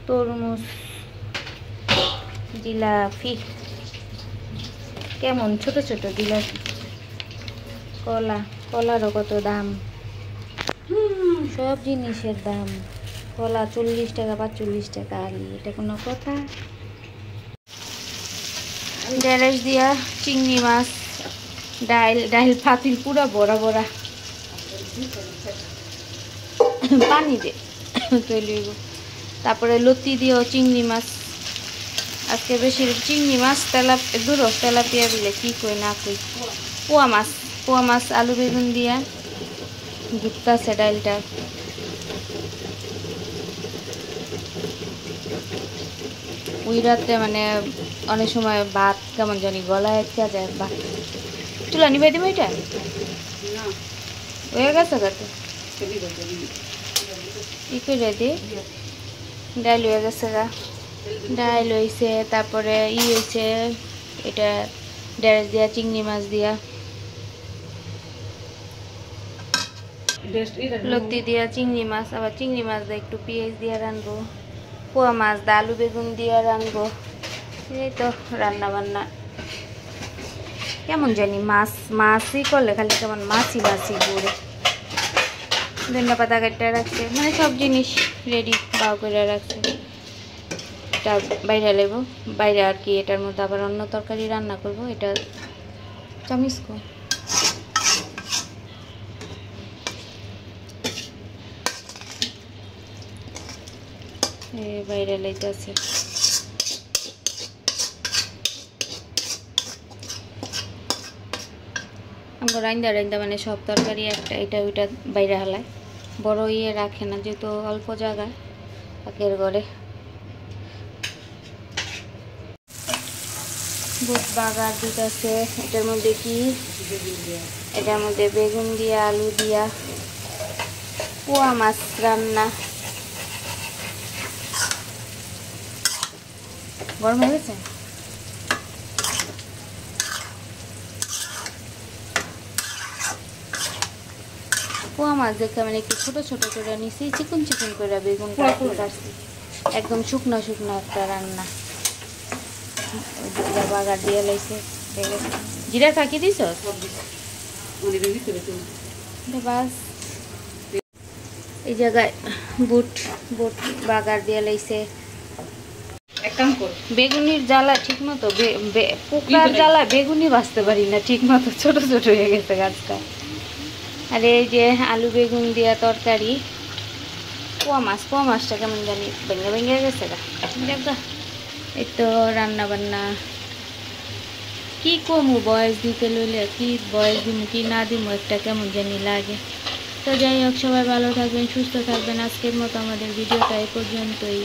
তরমুজ, জিলাপি, কেমন ছোট ছোট জিলাপি, কলা, কলারও কত দাম, সব জিনিসের দাম। কলা 40 টাকা 45 টাকা আলি, এটা কোনো কথা? ঢেঁড়স দিয়া চিংড়ি মাছ, ডাইল, ডাইল পাতিল পুরা বড়া বড়া, পানি দে তৈলইব। তারপরে লতি দিয়েও চিংড়ি মাছ, আজকে বেশি চিংড়ি মাছ, তেলাপিয়া দিলে কি কই না কই, পোয়া মাছ আলু বেগুন দিয়া ঘুরতেছে ডাইলটা। ওই রাতে মানে অনেক সময় ভাত কেমন জানি গলায় একটা যায়, ভাত চুলা নিবে দিবে, এটা হয়ে গেছে গাতে ই করে দি, ডাইল হয়ে গেছে গা, ডাইল হয়েছে। তারপরে হয়েছে এটা ঢেঁড়স দিয়া চিংড়ি মাছ দিয়া, লতি দিয়া চিংড়ি মাছ, আবার চিংড়ি মাছ দিয়ে একটু পেঁয়াজ দিয়ে রানবো, পোয়া মাছ দা আলু বেগুন দিয়ে রানবো। এই তো রান্না বান্না। কেমন জানি মাছই করলে খালি কেমন মাছি ঘুরে। ধনিয়া পাতা কেটে রাখছে, মানে সব জিনিস রেডি বাও করে রাখছে। এটা বাইরে নেব, বাইরে আর কি এটার মধ্যে আবার অন্য তরকারি রান্না করব। এটা চামিসকো বাইরে লাইতেছে। আমরা রাইন্দা মানে সব তরকারি একটা এটা ওইটা বাইরে হালায়, বড় রাখে না, যেহেতু অল্প জায়গায় পাকের ঘরে। বুট বাগার দিতেছে, এটার মধ্যে কি, এটার মধ্যে বেগুন দিয়া আলু দিয়া পোয়া মাছ রান্না। গরম হয়ে গেছে। পোয়া মাছ দেখে মানে একটু ছোট ছোট করে নিছি, চিকন চিকন করে বেগুন কাটছি, একদম শুকনো শুকনো একটা রান্না। বাগার দিয়ে লাইছে, জিরা থাকি দিছ বাস। এই জায়গায় বুট বাগার দিয়ে লাইছে। বেগুনির জ্বালা ঠিক মতো, পোকার জ্বালা বেগুনি বাঁচতে পারি না ঠিক মতো, ছোট ছোট হয়ে গেছে গাছটা। আর এই যে আলু বেগুন দিয়া তরকারি, পোয়া মাছটা কেমন জানি ভেঙে ভেঙে গেছে গা। এই তো রান্না বান্না কি কমু, বয়স দিতে লইলে কি বয়স দিমু কি না দিমু একটা কেমন জানি লাগে। তো যাই হোক, সবাই ভালো থাকবেন, সুস্থ থাকবেন। আজকের মতো আমাদের ভিডিওটা এই পর্যন্তই।